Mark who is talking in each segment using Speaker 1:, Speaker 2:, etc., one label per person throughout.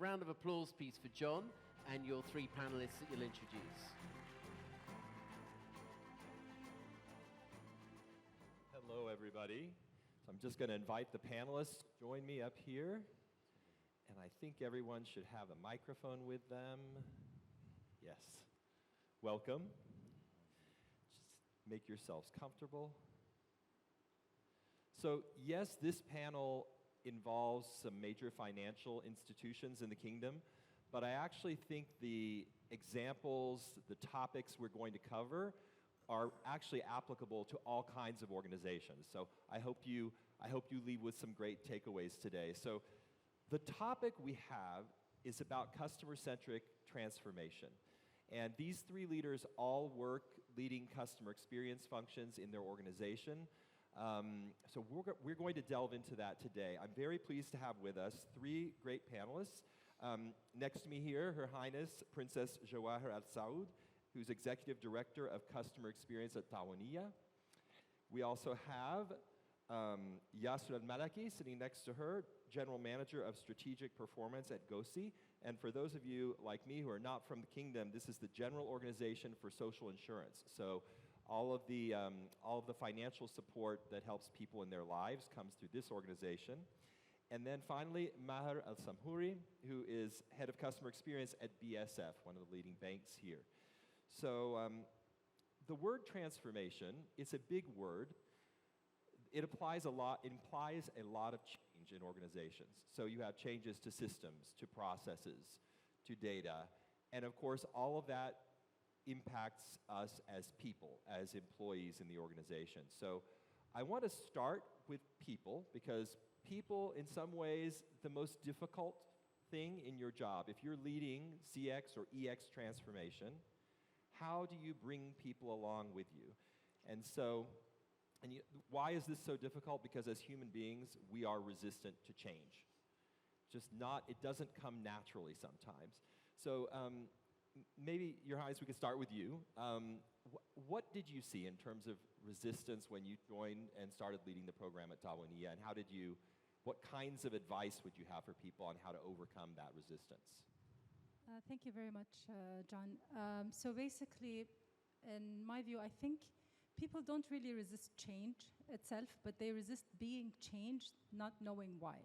Speaker 1: round of applause, please, for John and your three panelists that you'll introduce.
Speaker 2: Hello, everybody. So I'm just going to invite the panelists to join me up here. And I think everyone should have a microphone with them. Yes. Welcome. Just make yourselves comfortable. So yes, this panel involves some major financial institutions in the kingdom, but I actually think the examples, the topics we're going to cover are actually applicable to all kinds of organizations. So I hope you leave with some great takeaways today. So the topic we have is about customer-centric transformation. And these three leaders all work leading customer experience functions in their organization. So we're going to delve into that today. I'm very pleased to have with us three great panelists. Next to me here, Her Highness Princess Jwaher Alsaud, who's Executive Director of Customer Experience at Tawuniya. We also have Yasser Almaliki sitting next to her, General Manager of Strategic Performance at GOSI. And for those of you like me who are not from the kingdom, this is the General Organization for Social Insurance. So all of the financial support that helps people in their lives comes through this organization. And then finally, Maher al Samhouri, who is Head of Customer Experience at BSF, one of the leading banks here. So the word transformation, it's a big word. It implies a lot of change in organizations. So you have changes to systems, to processes, to data, and of course all of that impacts us as people, as employees in the organization. So I want to start with people, because people, in some ways, the most difficult thing in your job. If you're leading CX or EX transformation, how do you bring people along with you? And so, why is this so difficult? Because as human beings, we are resistant to change. It doesn't come naturally sometimes. So maybe, Your Highness, we could start with you. What did you see in terms of resistance when you joined and started leading the program at Tawuniya, and what kinds of advice would you have for people on how to overcome that resistance?
Speaker 3: Thank you very much, John. So basically, in my view, I think people don't really resist change itself, but they resist being changed, not knowing why.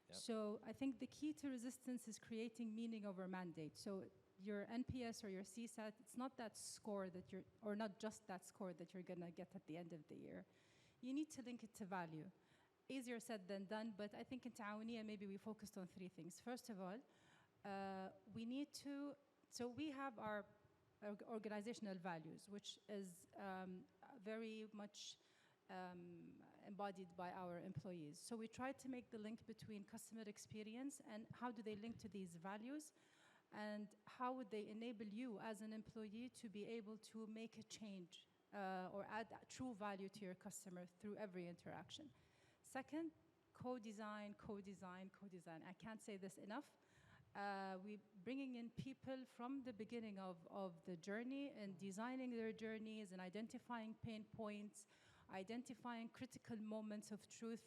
Speaker 3: Yep. So I think the key to resistance is creating meaning over mandate. So your NPS or your CSAT, it's not that score that or not just that score that you're gonna get at the end of the year. You need to link it to value. Easier said than done, but I think in Tawuniya maybe we focused on three things. First of all, we have our organizational values, which is very much embodied by our employees. So we try to make the link between customer experience and how do they link to these values, and how would they enable you as an employee to be able to make a change or add true value to your customer through every interaction. Second, co-design, co-design, co-design. I can't say this enough. We're bringing in people from the beginning of the journey and designing their journeys and identifying pain points, identifying critical moments of truth.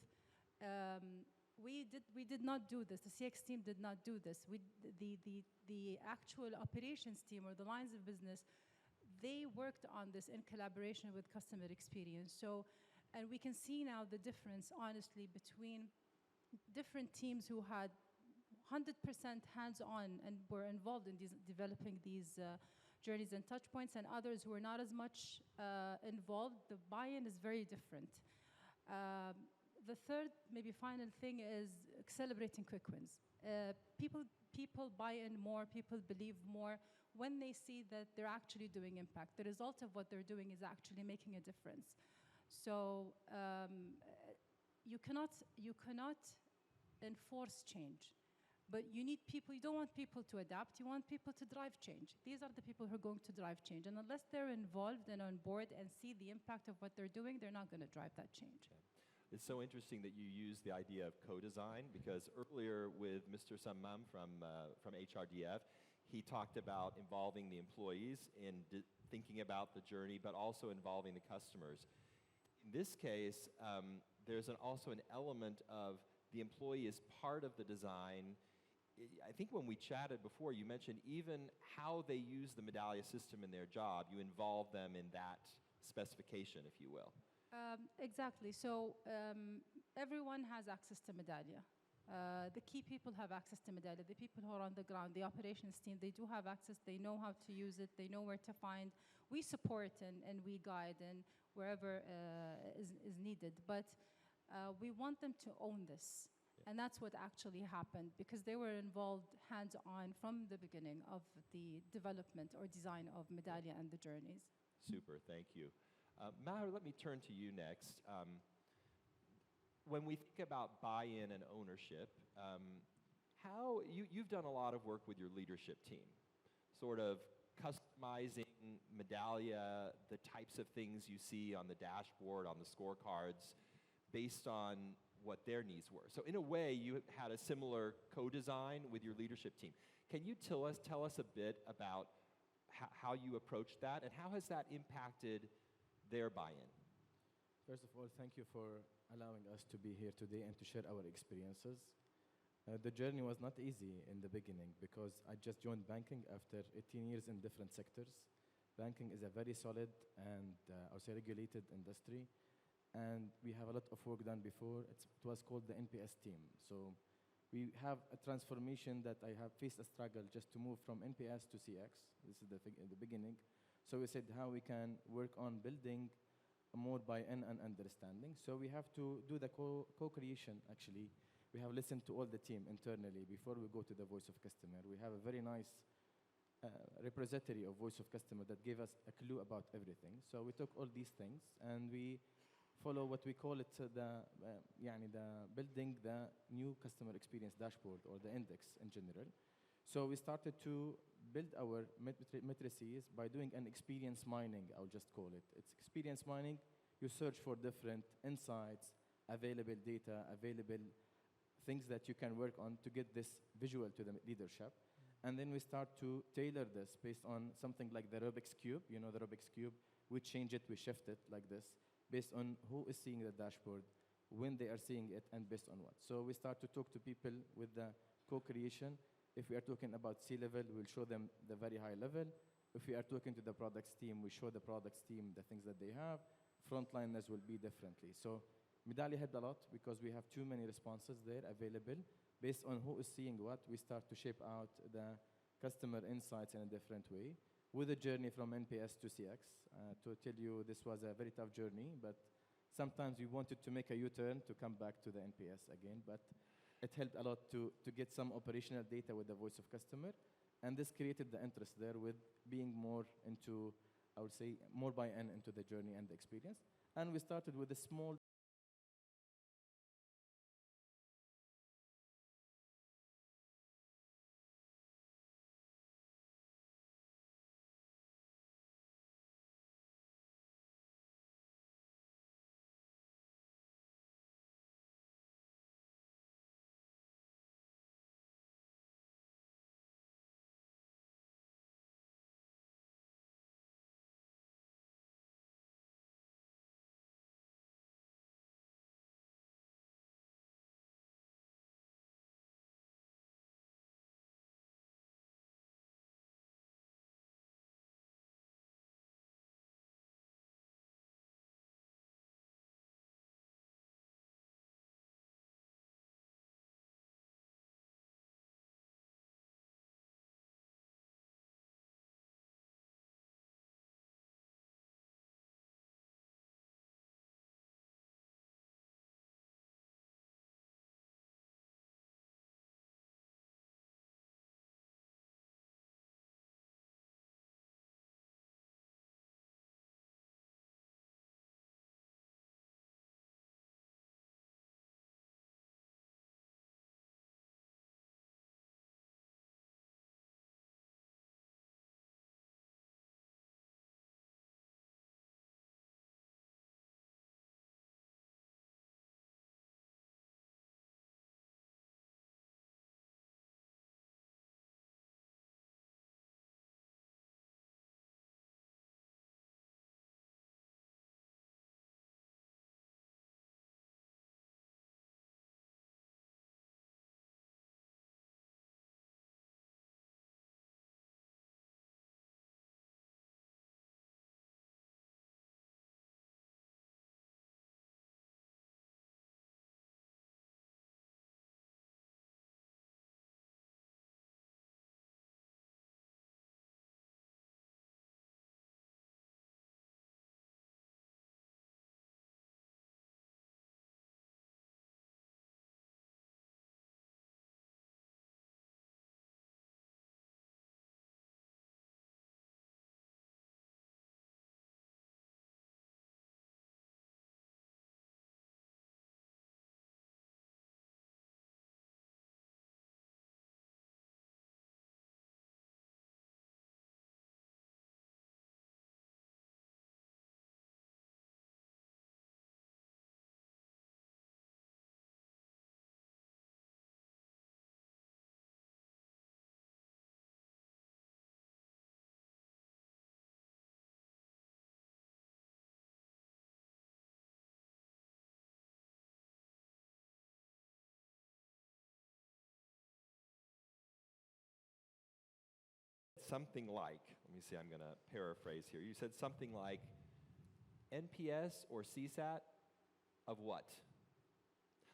Speaker 3: We did not do this. The CX team did not do this. The actual operations team or the lines of business, they worked on this in collaboration with customer experience. So, and we can see now the difference, honestly, between different teams who had 100% hands-on and were involved in developing these journeys and touch points, and others who are not as much involved. The buy-in is very different. The third, maybe final thing is celebrating quick wins. People buy in more, people believe more when they see that they're actually doing impact. The result of what they're doing is actually making a difference. So you cannot enforce change. But you need people, you don't want people to adapt, you want people to drive change. These are the people who are going to drive change. And unless they're involved and on board and see the impact of what they're doing, they're not going to drive that change.
Speaker 2: Okay. It's so interesting that you use the idea of co-design, because earlier with Mr. Sammam from HRDF, he talked about involving the employees in thinking about the journey, but also involving the customers. In this case, there's also an element of the employee is part of the design I think when we chatted before, you mentioned even how they use the medallia system in their job. You involve them in that specification, if you will.
Speaker 3: Exactly. So everyone has access to Medallia. The key people have access to Medallia. The people who are on the ground, the operations team, they do have access. They know how to use it. They know where to find. We support and we guide and wherever is needed. But we want them to own this. And that's what actually happened because they were involved hands-on from the beginning of the development or design of Medallia and the journeys.
Speaker 2: Super, thank you. Maher, let me turn to you next. When we think about buy-in and ownership, how you've done a lot of work with your leadership team, sort of customizing Medallia, the types of things you see on the dashboard, on the scorecards, based on what their needs were. So in a way, you had a similar co-design with your leadership team. Can you tell us a bit about how you approached that and how has that impacted their buy-in?
Speaker 4: First of all, thank you for allowing us to be here today and to share our experiences. The journey was not easy in the beginning because I just joined banking after 18 years in different sectors. Banking is a very solid and also regulated industry, and we have a lot of work done before. It was called the NPS team. So we have a transformation that I have faced a struggle just to move from NPS to CX. This is the beginning. So we said how we can work on building more buy-in and understanding. So we have to do the co-creation, actually. We have listened to all the team internally before we go to the voice of customer. We have a very nice repository of voice of customer that gave us a clue about everything. So we took all these things and we follow what we call it the building the new customer experience dashboard or the index in general. So we started to build our matrices by doing an experience mining, I'll just call it. It's experience mining. You search for different insights, available data, available things that you can work on to get this visual to the leadership. And then we start to tailor this based on something like the Rubik's Cube. You know the Rubik's Cube. We change it, we shift it like this, based on who is seeing the dashboard, when they are seeing it, and based on what. So we start to talk to people with the co-creation. If we are talking about C-level, we'll show them the very high level. If we are talking to the products team, we show the products team the things that they have. Frontliners will be differently. So Medallia helped a lot because we have too many responses there available. Based on who is seeing what, we start to shape out the customer insights in a different way with a journey from NPS to CX. To tell you, this was a very tough journey, but sometimes we wanted to make a U-turn to come back to the NPS again, but it helped a lot to get some operational data with the voice of customer, and this created the interest there with being more into, I would say, more buy-in into the journey and the experience. And we started with a small
Speaker 2: something like, let me see, I'm going to paraphrase here. You said something like NPS or CSAT of what?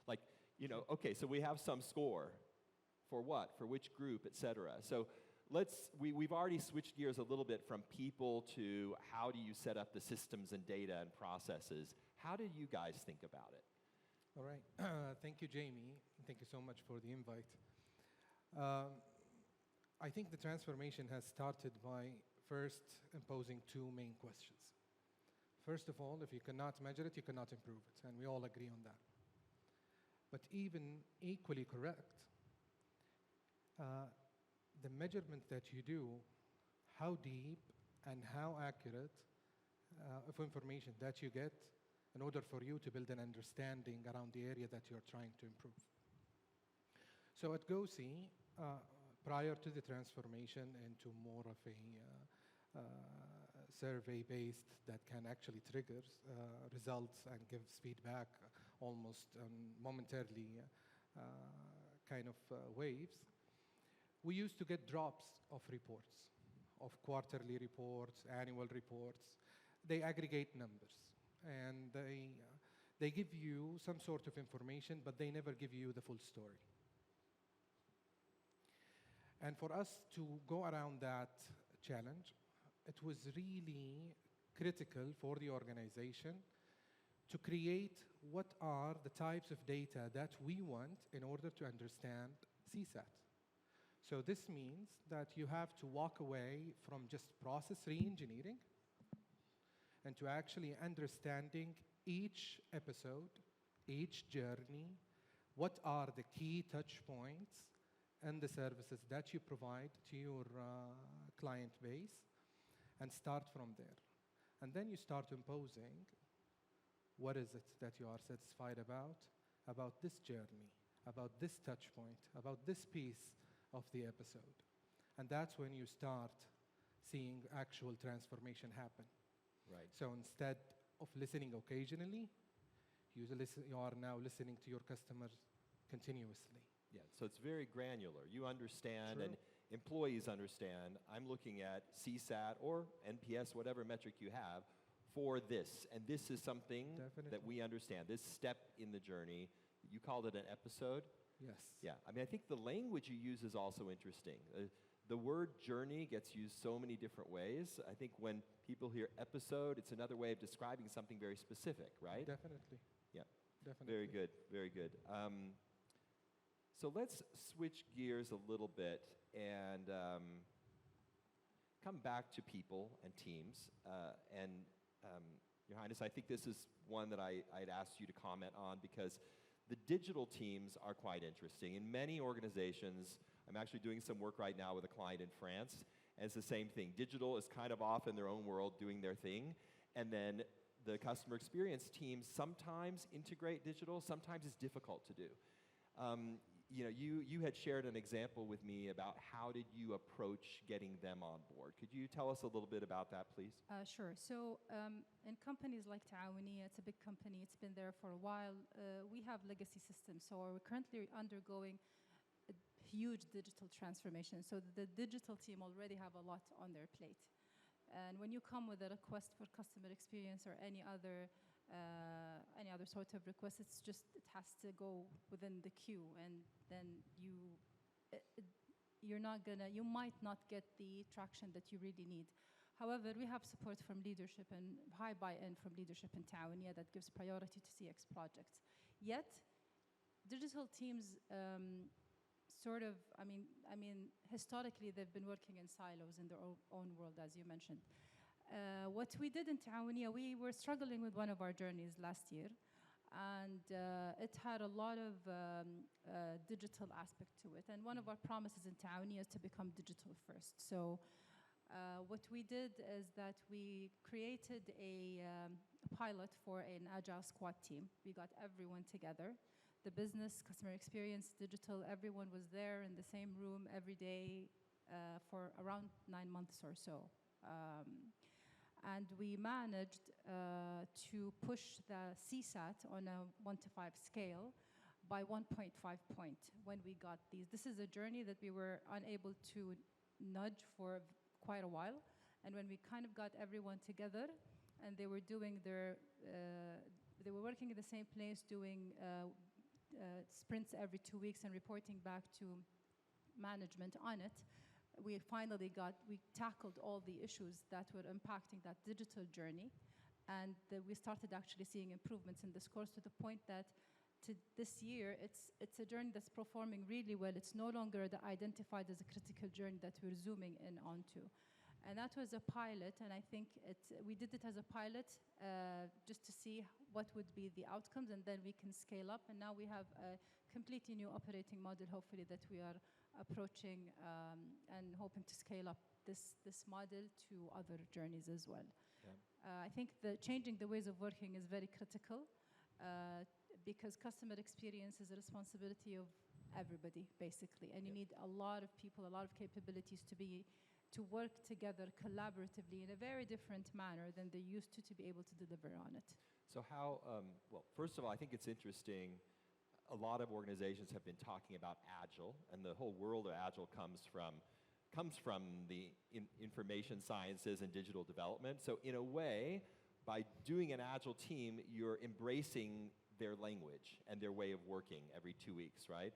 Speaker 2: Like, you know, okay, so we have some score. For what? For which group, et cetera. So we've already switched gears a little bit from people to how do you set up the systems and data and processes. How do you guys think about it?
Speaker 5: All right. Thank you, Jamie. Thank you so much for the invite. I think the transformation has started by first imposing two main questions. First of all, if you cannot measure it, you cannot improve it, and we all agree on that. But even equally correct, the measurement that you do, how deep and how accurate of information that you get in order for you to build an understanding around the area that you're trying to improve. So at GOSI, prior to the transformation into more of a survey-based that can actually trigger results and gives feedback almost momentarily kind of waves, we used to get drops of reports, of quarterly reports, annual reports. They aggregate numbers, and they give you some sort of information, but they never give you the full story. And for us to go around that challenge, it was really critical for the organization to create what are the types of data that we want in order to understand CSAT. So this means that you have to walk away from just process re-engineering and to actually understanding each episode, each journey, what are the key touch points and the services that you provide to your client base, and start from there. And then you start imposing what is it that you are satisfied about this journey, about this touch point, about this piece of the episode. And that's when you start seeing actual transformation happen.
Speaker 2: Right.
Speaker 5: So instead of listening occasionally, you are now listening to your customers continuously.
Speaker 2: Yeah, so it's very granular. You understand,
Speaker 5: True.
Speaker 2: and employees understand, I'm looking at CSAT or NPS, whatever metric you have, for this. And this is something that we understand, this step in the journey. You called it an episode?
Speaker 5: Yes.
Speaker 2: Yeah, I mean, I think the language you use is also interesting. The word journey gets used so many different ways. I think when people hear episode, it's another way of describing something very specific, right?
Speaker 5: Definitely.
Speaker 2: Yeah.
Speaker 5: Definitely.
Speaker 2: Very good, very good. So let's switch gears a little bit and come back to people and teams. Your Highness, I think this is one that I'd asked you to comment on because the digital teams are quite interesting. In many organizations, I'm actually doing some work right now with a client in France, and it's the same thing. Digital is kind of off in their own world doing their thing, and then the customer experience teams sometimes integrate digital, sometimes it's difficult to do. You had shared an example with me about how did you approach getting them on board. Could you tell us a little bit about that, please?
Speaker 3: Sure. So in companies like Tawuniya, it's a big company. It's been there for a while. We have legacy systems. So we're currently undergoing a huge digital transformation. So the digital team already have a lot on their plate. And when you come with a request for customer experience or any other sort of request, it has to go within the queue, and then you might not get the traction that you really need. However, we have support from leadership and high buy-in from leadership in Tawuniya that gives priority to CX projects. Yet, digital teams historically they've been working in silos in their own world, as you mentioned. What we did in Tawuniya, we were struggling with one of our journeys last year, and it had a lot of digital aspect to it. And one of our promises in Tawuniya is to become digital first. So what we did is that we created a pilot for an agile squad team. We got everyone together. The business, customer experience, digital, everyone was there in the same room every day for around 9 months or so. And we managed to push the CSAT on a 1 to 5 scale by 1.5 point when we got these. This is a journey that we were unable to nudge for quite a while. And when we kind of got everyone together, and they were doing they were working in the same place, doing sprints every 2 weeks and reporting back to management on it, we tackled all the issues that were impacting that digital journey. And we started actually seeing improvements in this course to the point that this year, it's a journey that's performing really well. It's no longer identified as a critical journey that we're zooming in onto. And that was a pilot, and I think we did it as a pilot just to see what would be the outcomes, and then we can scale up. And now we have a completely new operating model, hopefully, that we are approaching and hoping to scale up this model to other journeys as well. Yeah. I think changing the ways of working is very critical because customer experience is a responsibility of everybody, basically. And you need a lot of people, a lot of capabilities to work together collaboratively in a very different manner than they used to be able to deliver on it.
Speaker 2: So how, well, first of all, I think it's interesting. A lot of organizations have been talking about Agile, and the whole world of Agile comes from the information sciences and digital development. So in a way, by doing an Agile team, you're embracing their language and their way of working every 2 weeks, right?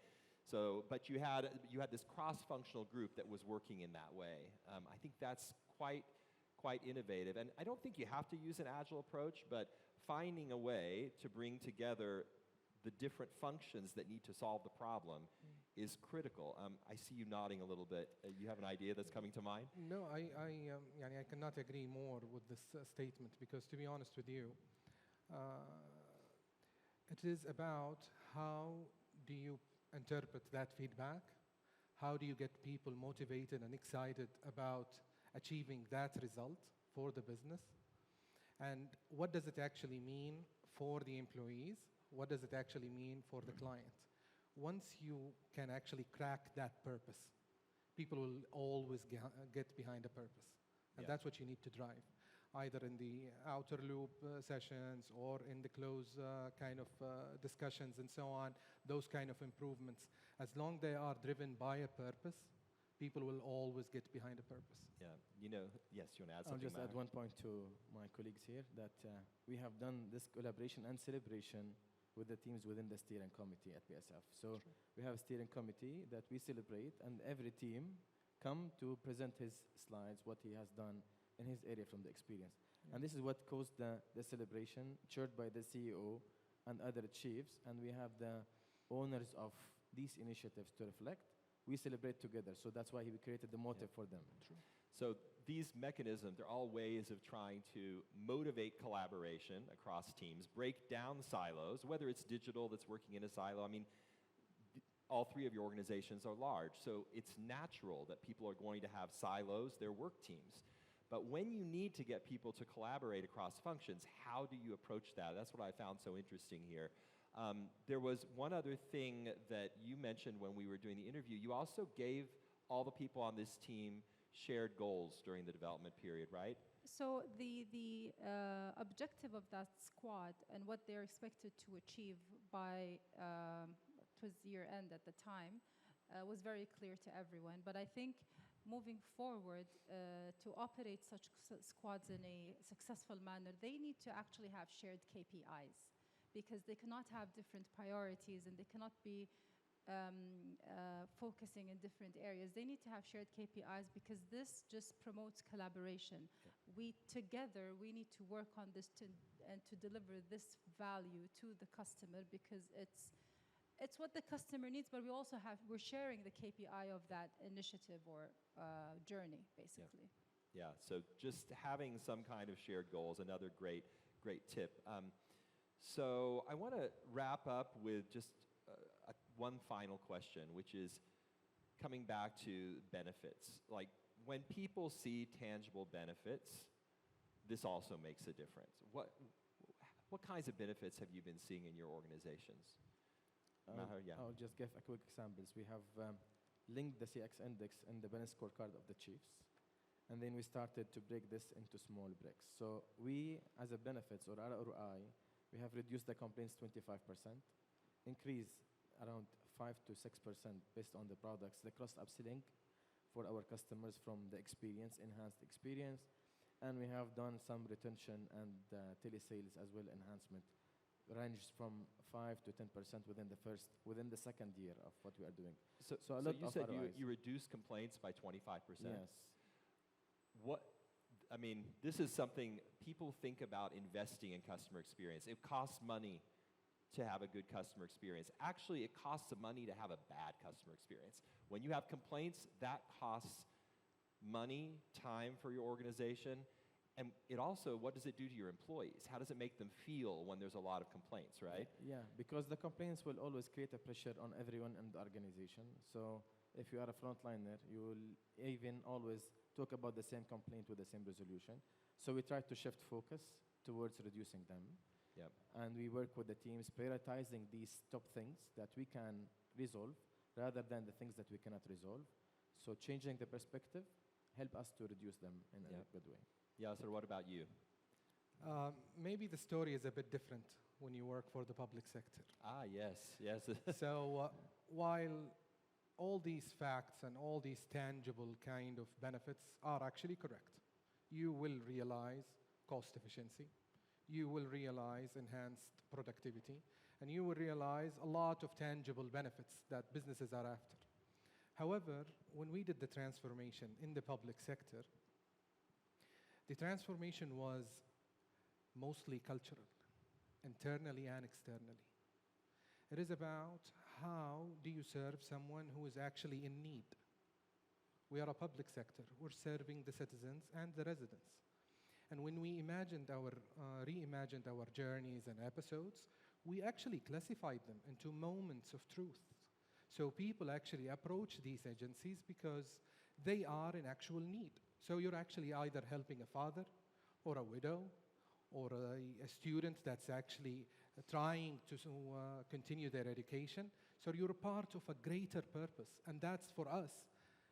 Speaker 2: So, but you had this cross-functional group that was working in that way. I think that's quite innovative. And I don't think you have to use an Agile approach, but finding a way to bring together the different functions that need to solve the problem is critical. I see you nodding a little bit. You have an idea that's coming to mind?
Speaker 5: No, I cannot agree more with this statement because, to be honest with you, it is about how do you interpret that feedback? How do you get people motivated and excited about achieving that result for the business? And what does it actually mean for the employees? What does it actually mean for the client? Once you can actually crack that purpose, people will always get behind a purpose. And that's what you need to drive, either in the outer loop sessions or in the close kind of discussions and so on, those kind of improvements. As long as they are driven by a purpose, people will always get behind a purpose.
Speaker 2: Yeah, you know, yes, you want to add something?
Speaker 4: I'll just add one point to my colleagues here, that we have done this collaboration and celebration with the teams within the steering committee at BSF. So we have a steering committee that we celebrate, and every team come to present his slides, what he has done in his area from the experience. And this is what caused the celebration, chaired by the CEO and other chiefs, and we have the owners of these initiatives to reflect. We celebrate together, so that's why he created the motive for them.
Speaker 5: True.
Speaker 2: So these mechanisms, they're all ways of trying to motivate collaboration across teams, break down silos, whether it's digital that's working in a silo. I mean, all three of your organizations are large, so it's natural that people are going to have silos, their work teams. But when you need to get people to collaborate across functions, how do you approach that? That's what I found so interesting here. There was one other thing that you mentioned when we were doing the interview. You also gave all the people on this team shared goals during the development period, right?
Speaker 3: So the objective of that squad and what they're expected to achieve by, it was year end at the time, was very clear to everyone. But I think moving forward, to operate such squads in a successful manner, they need to actually have shared KPIs, because they cannot have different priorities and they cannot be focusing in different areas. They need to have shared KPIs because this just promotes collaboration. We together, we need to work on this and to deliver this value to the customer, because it's what the customer needs, but we're sharing the KPI of that initiative or journey, basically.
Speaker 2: Yeah, so just having some kind of shared goal is another great tip. So I want to wrap up with just one final question, which is coming back to benefits. Like, when people see tangible benefits, this also makes a difference. What kinds of benefits have you been seeing in your organizations? Maher, yeah.
Speaker 4: I'll just give a quick examples. We have linked the CX index and the balance scorecard of the chiefs, and then we started to break this into small bricks. So we, as a benefits or ROI, we have reduced the complaints 25%, increased around 5 to 6% based on the products, the cross-upselling for our customers from the experience, enhanced experience. And we have done some retention and telesales as well enhancement, ranged from 5 to 10% within the second year of what we are doing.
Speaker 2: So
Speaker 4: a lot
Speaker 2: you
Speaker 4: of
Speaker 2: said
Speaker 4: ROIs.
Speaker 2: you reduced complaints by 25%.
Speaker 4: Yes.
Speaker 2: What, I mean, this is something people think about investing in customer experience. It costs money to have a good customer experience. Actually, it costs some money to have a bad customer experience. When you have complaints, that costs money, time for your organization, and it also, what does it do to your employees? How does it make them feel when there's a lot of complaints, right?
Speaker 4: Yeah, because the complaints will always create a pressure on everyone in the organization. So if you are a frontliner, you will even always talk about the same complaint with the same resolution. So we try to shift focus towards reducing them.
Speaker 2: Yep.
Speaker 4: And we work with the teams prioritizing these top things that we can resolve rather than the things that we cannot resolve. So changing the perspective help us to reduce them in a good way.
Speaker 2: Yasser, what about you?
Speaker 5: Maybe the story is a bit different when you work for the public sector.
Speaker 2: Ah, yes.
Speaker 5: So while all these facts and all these tangible kind of benefits are actually correct, you will realize cost efficiency, you will realize enhanced productivity, and you will realize a lot of tangible benefits that businesses are after. However, when we did the transformation in the public sector, the transformation was mostly cultural, internally and externally. It is about how do you serve someone who is actually in need. We are a public sector. We're serving the citizens and the residents. And when we reimagined our journeys and episodes, we actually classified them into moments of truth. So people actually approach these agencies because they are in actual need. So you're actually either helping a father or a widow or a student that's actually trying to continue their education. So you're part of a greater purpose. And that's, for us,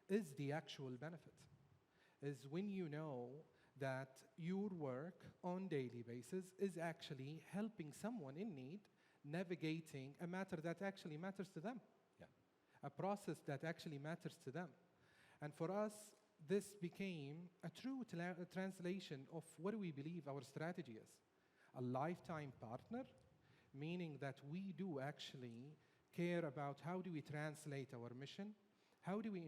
Speaker 5: is the actual benefit. Is when you know that your work on daily basis is actually helping someone in need, navigating a matter that actually matters to them.
Speaker 2: Yeah.
Speaker 5: A process that actually matters to them. And for us, this became a true translation of what we believe our strategy is. A lifetime partner, meaning that we do actually care about how do we translate our mission, how do we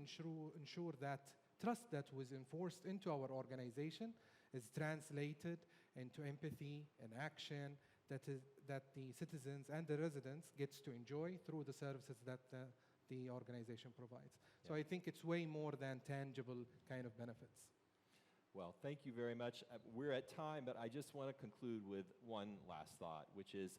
Speaker 5: ensure that trust that was enforced into our organization is translated into empathy and action that the citizens and the residents gets to enjoy through the services that the organization provides. So I think it's way more than tangible kind of benefits.
Speaker 2: Well, thank you very much. We're at time, but I just want to conclude with one last thought, which is,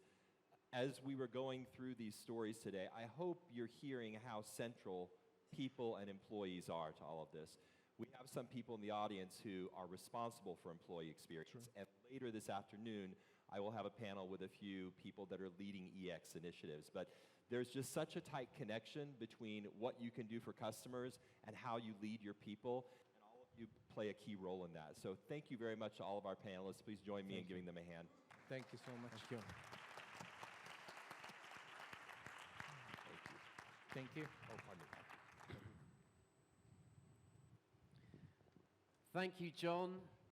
Speaker 2: as we were going through these stories today, I hope you're hearing how central people and employees are to all of this. We have some people in the audience who are responsible for employee experience.
Speaker 5: True.
Speaker 2: And later this afternoon, I will have a panel with a few people that are leading EX initiatives. But there's just such a tight connection between what you can do for customers and how you lead your people. And all of you play a key role in that. So thank you very much to all of our panelists. Please join me in giving them a hand.
Speaker 5: Thank you so much.
Speaker 4: Thank you.
Speaker 5: Thank you.
Speaker 2: Oh, pardon me.
Speaker 1: Thank you, John.